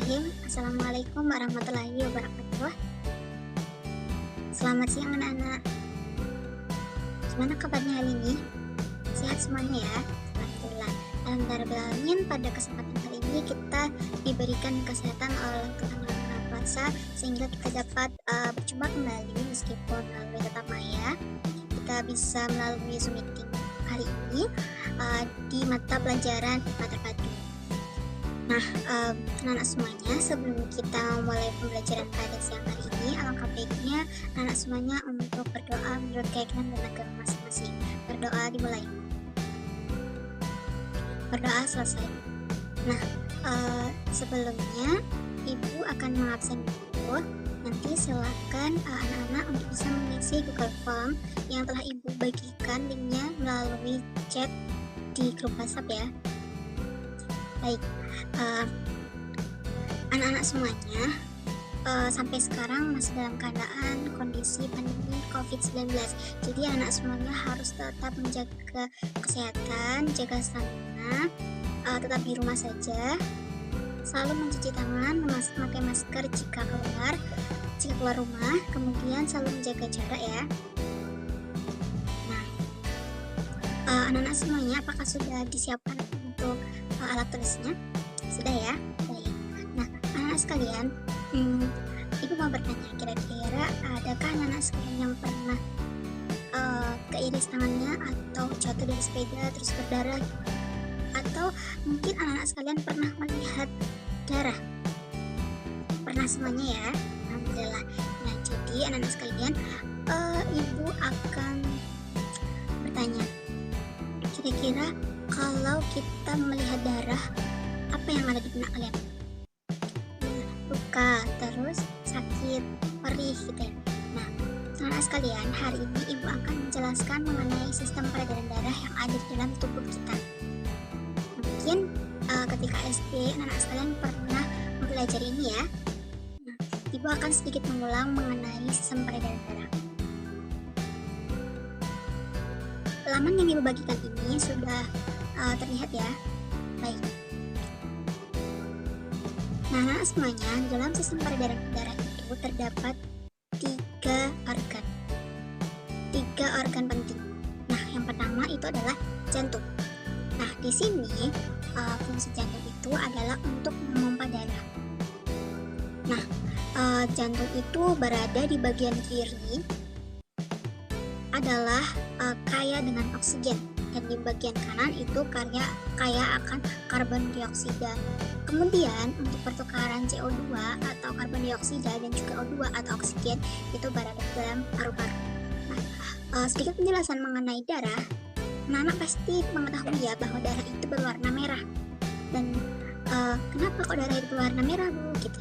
Bismillahirrahmanirrahim. Assalamualaikum warahmatullahi wabarakatuh. Selamat siang anak-anak. Gimana kabarnya hari ini? Sehat semuanya ya? Alhamdulillah. Alhamdulillah. Pada kesempatan kali ini kita diberikan kesehatan oleh Tuhan Yang Maha Kuasa sehingga kita dapat berjumpa kembali meskipun melalui tatap maya. Kita bisa melalui Zoom meeting hari ini di mata pelajaran IPA terpadu. Nah, anak-anak semuanya, sebelum kita mulai pembelajaran pada siang hari ini, alangkah baiknya anak semuanya untuk berdoa menurut keyakinan dan agama masing-masing. Berdoa dimulai. Berdoa selesai. Nah, sebelumnya Ibu akan mengabsen dulu. Nanti silakan anak-anak untuk bisa mengisi Google Form yang telah Ibu bagikan linknya melalui chat di grup WhatsApp ya. Baik. Anak-anak semuanya sampai sekarang masih dalam keadaan kondisi pandemi COVID-19. Jadi anak semuanya harus tetap menjaga kesehatan, jaga stamina, tetap di rumah saja, selalu mencuci tangan, memakai masker jika keluar rumah, kemudian selalu menjaga jarak ya. Nah, anak-anak semuanya apakah sudah disiapkan untuk alat tulisnya? Sudah ya? Baik. Nah, anak-anak sekalian, Ibu mau bertanya, kira-kira adakah anak-anak sekalian yang pernah keiris tangannya atau jatuh dari sepeda terus berdarah? Atau mungkin anak-anak sekalian pernah melihat darah? Pernah semuanya ya? Alhamdulillah. Nah, jadi anak-anak sekalian, Ibu akan bertanya, kira-kira kalau kita melihat darah, apa yang ada di benak kalian? Luka, terus sakit, perih gitu ya. Nah, anak-anak sekalian, hari ini Ibu akan menjelaskan mengenai sistem peredaran darah yang ada di dalam tubuh kita. Mungkin ketika SD anak-anak sekalian pernah mempelajari ini ya. Nah, Ibu akan sedikit mengulang mengenai sistem peredaran darah. Laman yang Ibu bagikan ini sudah terlihat ya. Baik. Nah, anak semuanya, dalam sistem peredaran darah itu terdapat tiga organ penting. Nah, yang pertama itu adalah jantung. Nah, di sini fungsi jantung itu adalah untuk memompa darah. Nah, jantung itu berada di bagian kiri adalah kaya dengan oksigen, dan di bagian kanan itu kaya akan karbon dioksida. Kemudian untuk pertukaran CO2 atau karbon dioksida dan juga O2 atau oksigen itu berada dalam paru-paru. Nah, sedikit penjelasan mengenai darah. Anak-anak pasti mengetahui ya bahwa darah itu berwarna merah. Dan kenapa kok darah itu berwarna merah, Bu? Gitu.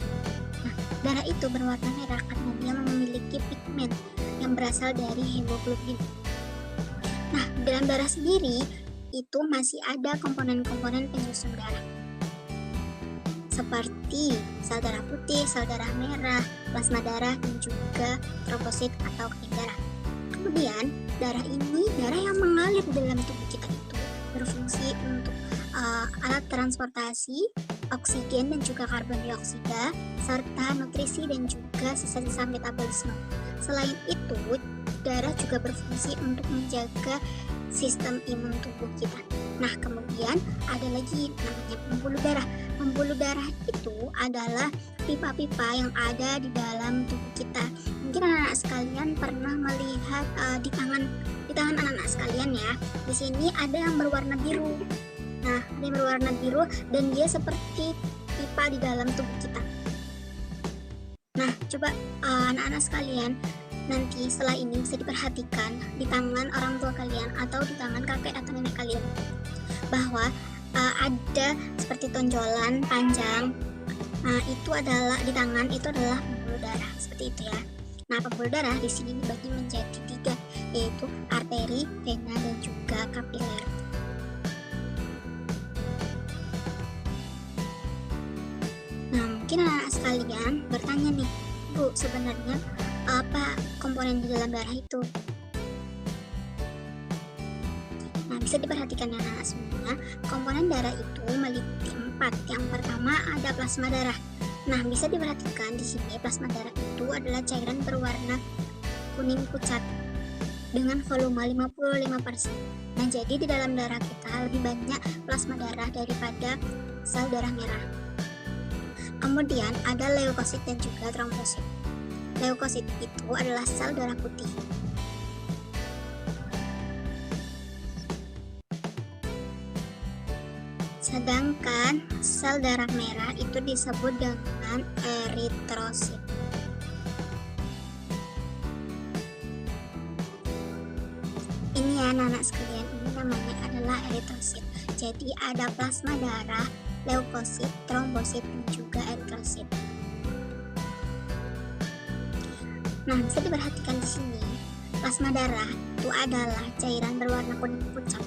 Nah, darah itu berwarna merah karena dia memiliki pigmen yang berasal dari hemoglobin. Nah, dalam darah sendiri itu masih ada komponen-komponen penyusun darah, seperti sel darah putih, sel darah merah, plasma darah, dan juga trombosit atau kening darah. Kemudian, darah yang mengalir di dalam tubuh kita itu berfungsi untuk alat transportasi, oksigen dan juga karbon dioksida, serta nutrisi dan juga sisa-sisa metabolisme. Selain itu, darah juga berfungsi untuk menjaga sistem imun tubuh kita. Nah, kemudian ada lagi namanya pembuluh darah. Pembuluh darah itu adalah pipa-pipa yang ada di dalam tubuh kita. Mungkin anak-anak sekalian pernah melihat di tangan anak-anak sekalian ya. Di sini ada yang berwarna biru. Nah, ada yang berwarna biru dan dia seperti pipa di dalam tubuh kita. Nah, coba anak-anak sekalian, nanti setelah ini bisa diperhatikan di tangan orang tua kalian atau di tangan kakek atau nenek kalian, bahwa ada seperti tonjolan panjang. Nah, itu adalah di tangan, itu adalah pembuluh darah, seperti itu ya. Nah, pembuluh darah di sini dibagi menjadi 3, yaitu arteri, vena, dan juga kapiler. Nah, mungkin anak sekalian bertanya nih, Bu, sebenarnya apa komponen di dalam darah itu? Nah, bisa diperhatikan ya anak-anak semua, komponen darah itu meliputi 4. Yang pertama ada plasma darah. Nah, bisa diperhatikan di sini plasma darah itu adalah cairan berwarna kuning pucat dengan volume 55%. Nah, jadi di dalam darah kita lebih banyak plasma darah daripada sel darah merah. Kemudian ada leukosit dan juga trombosit. Leukosit itu adalah sel darah putih. Sedangkan sel darah merah itu disebut dengan eritrosit. Ini ya anak-anak sekalian, ini namanya adalah eritrosit. Jadi ada plasma darah, leukosit, trombosit, dan juga eritrosit. Nah, bisa diperhatikan di sini, plasma darah itu adalah cairan berwarna kuning pucat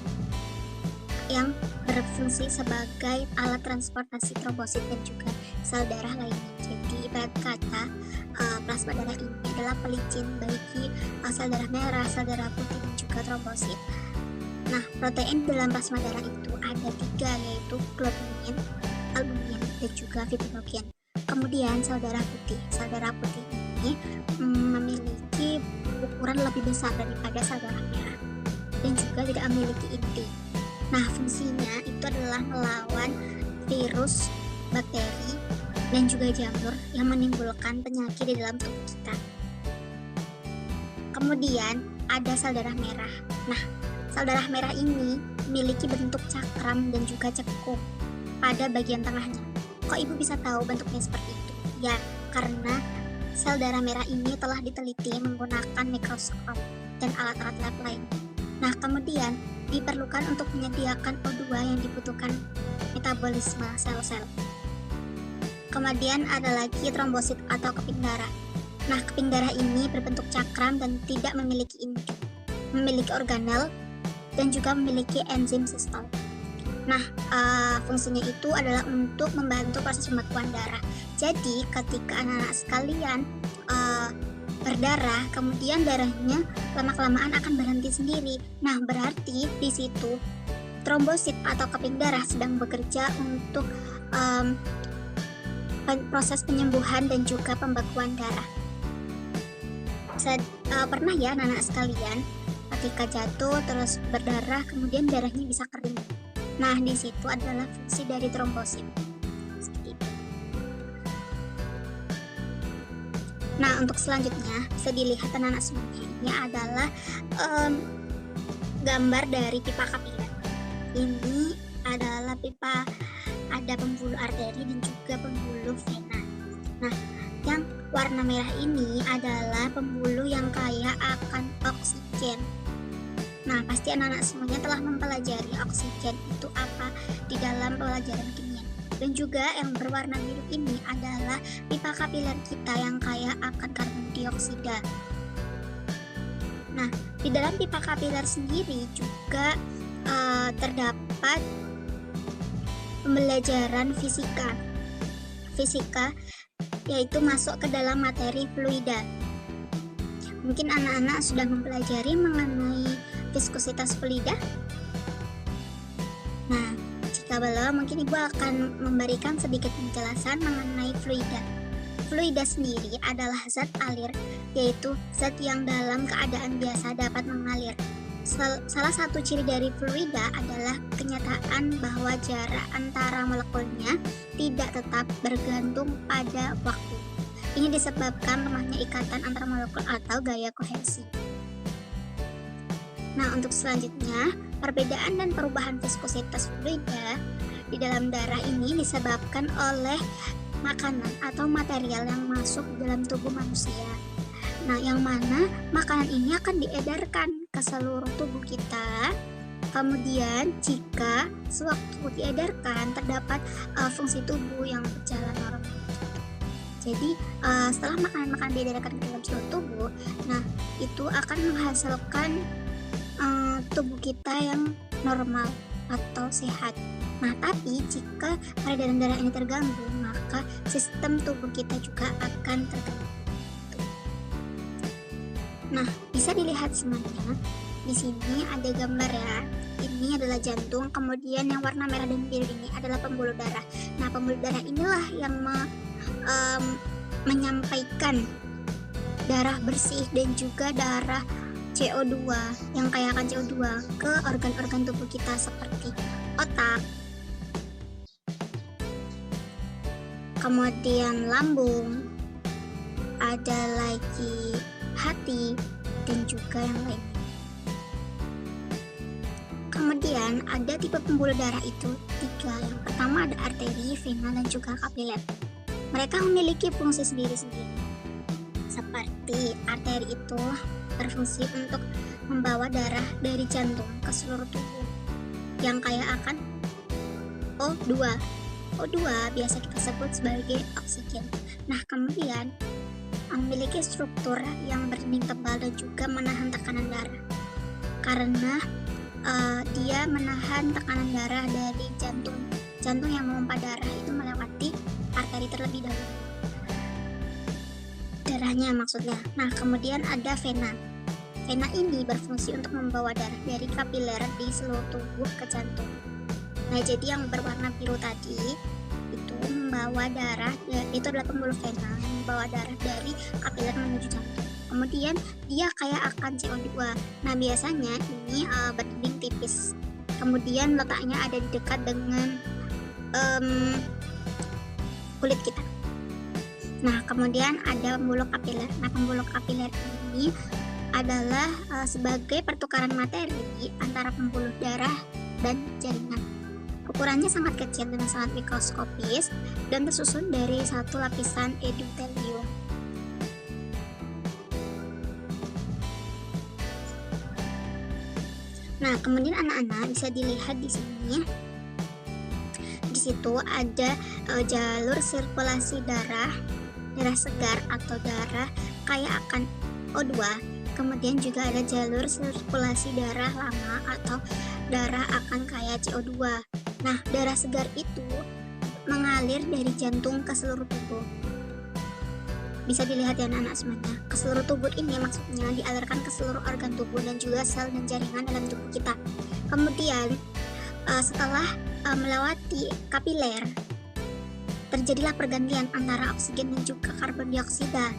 yang berfungsi sebagai alat transportasi trombosit dan juga sel darah lainnya. Jadi ibarat kata plasma darah ini adalah pelicin bagi sel darah merah, sel darah putih, dan juga trombosit. Nah, protein dalam plasma darah itu ada 3, yaitu globulin, albumin, dan juga fibrinogen. Kemudian sel darah putih ini memiliki ukuran lebih besar daripada sel darah merah dan juga tidak memiliki inti. Nah, fungsinya itu adalah melawan virus, bakteri, dan juga jamur yang menimbulkan penyakit di dalam tubuh kita. Kemudian ada sel darah merah. Nah, sel darah merah ini memiliki bentuk cakram dan juga cekung pada bagian tengahnya. Kok ibu bisa tahu bentuknya seperti itu? Ya, karena sel darah merah ini telah diteliti menggunakan mikroskop dan alat-alat lab lainnya. Nah, kemudian diperlukan untuk menyediakan O2 yang dibutuhkan metabolisme sel-sel. Kemudian ada lagi trombosit atau keping darah. Nah, keping darah ini berbentuk cakram dan tidak memiliki inti, memiliki organel, dan juga memiliki enzim sistol. Nah, fungsinya itu adalah untuk membantu proses pembekuan darah. Jadi, ketika anak-anak sekalian berdarah, kemudian darahnya lama-kelamaan akan berhenti sendiri. Nah, berarti di situ trombosit atau keping darah sedang bekerja untuk proses penyembuhan dan juga pembekuan darah. Pernah ya anak-anak sekalian ketika jatuh terus berdarah, kemudian darahnya bisa kering. Nah, di situ adalah fungsi dari trombosit. Seperti itu. Nah, untuk selanjutnya bisa dilihat anak-anak semuanya, ini adalah gambar dari pipa kapiler. Ini adalah pipa, ada pembuluh arteri dan juga pembuluh vena. Nah, yang warna merah ini adalah pembuluh yang kaya akan oksigen. Nah, pasti anak-anak semuanya telah mempelajari oksigen itu apa di dalam pelajaran kimia. Dan juga yang berwarna biru ini adalah pipa kapiler kita yang kaya akan karbon dioksida. Nah, di dalam pipa kapiler sendiri juga terdapat pembelajaran fisika yaitu masuk ke dalam materi fluida. Mungkin anak-anak sudah mempelajari mengenai viskositas fluida. Nah, jika belum, mungkin ibu akan memberikan sedikit penjelasan mengenai fluida. Fluida sendiri adalah zat alir, yaitu zat yang dalam keadaan biasa dapat mengalir. Salah satu ciri dari fluida adalah kenyataan bahwa jarak antara molekulnya tidak tetap bergantung pada waktu. Ini disebabkan lemahnya ikatan antara molekul atau gaya kohesi. Nah, untuk selanjutnya, perbedaan dan perubahan viskositas fluida di dalam darah ini disebabkan oleh makanan atau material yang masuk ke dalam tubuh manusia. Nah, yang mana makanan ini akan diedarkan ke seluruh tubuh kita. Kemudian, jika sewaktu diedarkan terdapat fungsi tubuh yang berjalan normal. Jadi, setelah makanan-makanan diedarkan ke dalam seluruh tubuh, nah itu akan menghasilkan tubuh kita yang normal atau sehat. Nah, tapi jika peredaran darah ini terganggu, maka sistem tubuh kita juga akan terganggu. Nah, bisa dilihat semuanya. Di sini ada gambar ya. Ini adalah jantung, kemudian yang warna merah dan biru ini adalah pembuluh darah. Nah, pembuluh darah inilah yang menyampaikan darah bersih dan juga darah CO2 yang kaya akan CO2 ke organ-organ tubuh kita seperti otak, kemudian lambung, ada lagi hati, dan juga yang lainnya. Kemudian ada tipe pembuluh darah itu 3. Yang pertama ada arteri, vena, dan juga kapiler. Mereka memiliki fungsi sendiri-sendiri. Seperti arteri itu berfungsi untuk membawa darah dari jantung ke seluruh tubuh yang kaya akan O2. O2 biasa kita sebut sebagai oksigen. Nah, kemudian memiliki struktur yang berdinding tebal dan juga menahan tekanan darah. Karena dia menahan tekanan darah dari jantung yang memompa darah itu melewati arteri terlebih dahulu. Darahnya maksudnya. Nah, kemudian ada vena. Vena ini berfungsi untuk membawa darah dari kapiler di seluruh tubuh ke jantung. Nah, jadi yang berwarna biru tadi itu membawa darah, itu adalah pembuluh vena yang membawa darah dari kapiler menuju jantung. Kemudian dia kaya akan CO2. Nah, biasanya ini berdinding tipis. Kemudian letaknya ada di dekat dengan kulit kita. Nah, kemudian ada pembuluh kapiler. Nah, pembuluh kapiler ini adalah sebagai pertukaran materi antara pembuluh darah dan jaringan. Ukurannya sangat kecil dan sangat mikroskopis dan tersusun dari satu lapisan endotelium. Nah, kemudian anak-anak bisa dilihat di sini. Di situ ada jalur sirkulasi darah segar atau darah kaya akan O2. Kemudian juga ada jalur sirkulasi darah lama atau darah akan kaya CO2. Nah, darah segar itu mengalir dari jantung ke seluruh tubuh. Bisa dilihat ya anak-anak semuanya. Ke seluruh tubuh ini maksudnya dialirkan ke seluruh organ tubuh dan juga sel dan jaringan dalam tubuh kita. Kemudian setelah melewati kapiler, terjadilah pergantian antara oksigen dan juga karbon dioksida.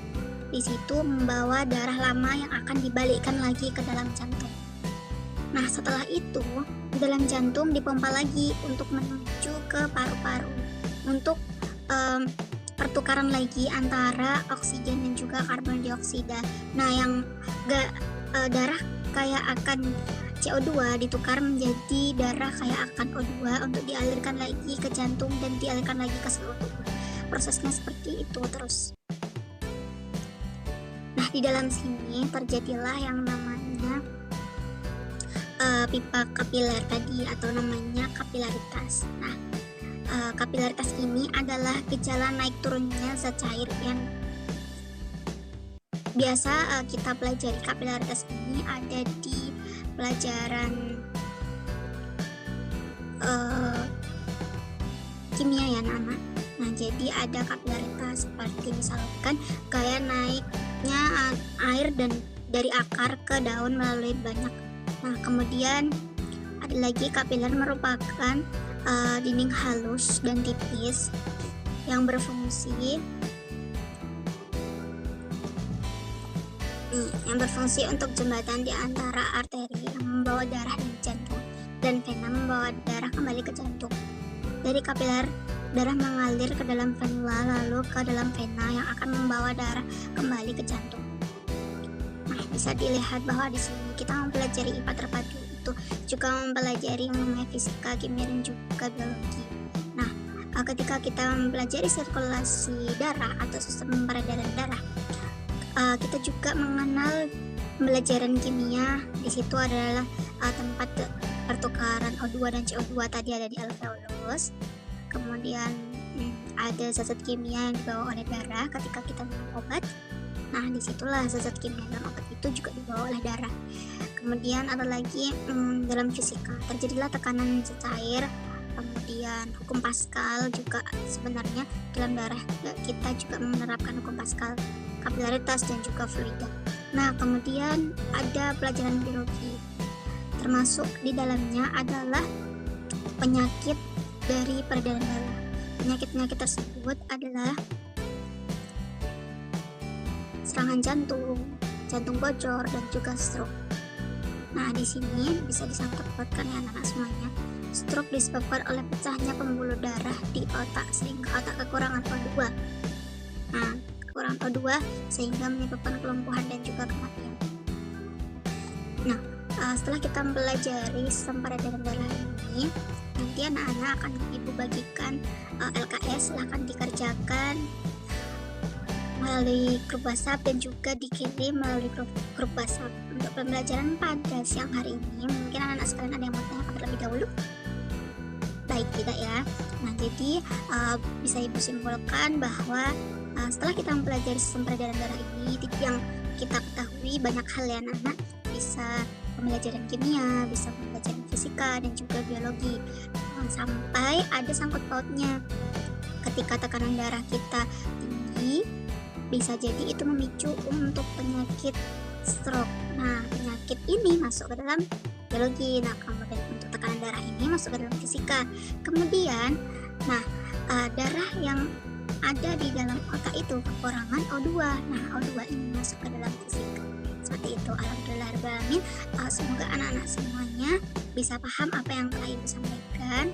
Di situ membawa darah lama yang akan dibalikkan lagi ke dalam jantung. Nah, setelah itu di dalam jantung dipompa lagi untuk menuju ke paru-paru untuk pertukaran lagi antara oksigen dan juga karbon dioksida. Nah, yang darah kaya akan CO2 ditukar menjadi darah kaya akan O2 untuk dialirkan lagi ke jantung dan dialirkan lagi ke seluruh tubuh. Prosesnya seperti itu terus. Nah, di dalam sini terjadilah yang namanya pipa kapiler tadi atau namanya kapilaritas. Nah, kapilaritas ini adalah gejala naik turunnya zat cair yang biasa kita pelajari. Kapilaritas ini ada di pelajaran kimia ya anak-anak. Nah, jadi ada kapilaritas seperti misalkan kayak naiknya air dan dari akar ke daun melalui banyak. Nah, kemudian ada lagi kapiler merupakan dinding halus dan tipis yang berfungsi untuk jembatan di antara arteri yang membawa darah dari jantung dan vena membawa darah kembali ke jantung. Dari kapiler, darah mengalir ke dalam venula lalu ke dalam vena yang akan membawa darah kembali ke jantung. Nah, bisa dilihat bahwa di sini kita mempelajari IPA terpadu itu juga mempelajari mengenai fisika, kimia, dan juga biologi. Nah, ketika kita mempelajari sirkulasi darah atau sistem peredaran darah, kita juga mengenal pembelajaran kimia. Di situ adalah tempat pertukaran O2 dan CO2 tadi ada di alveolus. Kemudian ada zat-zat kimia yang dibawa oleh darah ketika kita minum obat. Nah, disitulah zat-zat kimia dalam obat itu juga dibawa oleh darah. Kemudian ada lagi dalam fisika terjadilah tekanan zat cair. Kemudian hukum Pascal juga sebenarnya dalam darah kita juga menerapkan hukum Pascal, kapilaritas dan juga fluida. Nah, kemudian ada pelajaran biologi, termasuk di dalamnya adalah penyakit dari peredaran darah. Penyakit-penyakit tersebut adalah serangan jantung, jantung bocor, dan juga stroke. Nah, di sini bisa disangkut pautkan ya anak-anak semuanya. Stroke disebabkan oleh pecahnya pembuluh darah di otak sehingga otak kekurangan O2. Nah, kekurangan O2 sehingga menyebabkan kelumpuhan dan juga kematian. Nah, setelah kita mempelajari sistem peredaran darah ini, nanti anak-anak akan ibu bagikan LKS, silahkan dikerjakan melalui grup WhatsApp dan juga dikirim melalui grup WhatsApp. Untuk pembelajaran pada siang hari ini, mungkin anak-anak sekalian ada yang mau tanyakan terlebih dahulu? Baik, tidak ya. Nah, jadi bisa ibu simpulkan bahwa setelah kita mempelajari sistem peredaran darah ini, yang kita ketahui banyak hal ya anak-anak, bisa pembelajaran kimia, bisa pembelajaran fisika dan juga biologi, sampai ada sangkut pautnya. Ketika tekanan darah kita tinggi, bisa jadi itu memicu untuk penyakit stroke. Nah, penyakit ini masuk ke dalam biologi. Nah, kemudian untuk tekanan darah ini masuk ke dalam fisika. Kemudian, darah yang ada di dalam otak itu kekurangan O2. Nah, O2 ini masuk ke dalam fisika. Seperti itu. Alhamdulillahirrahmanirrahim. Semoga anak-anak semuanya bisa paham apa yang telah ibu sampaikan.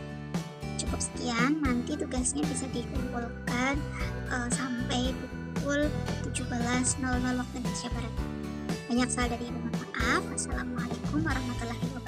Cukup sekian. Nanti tugasnya bisa dikumpulkan sampai pukul 17.00 waktu Indonesia Barat. Banyak salah dari ibu, mohon maaf. Wassalamualaikum warahmatullahi wabarakatuh.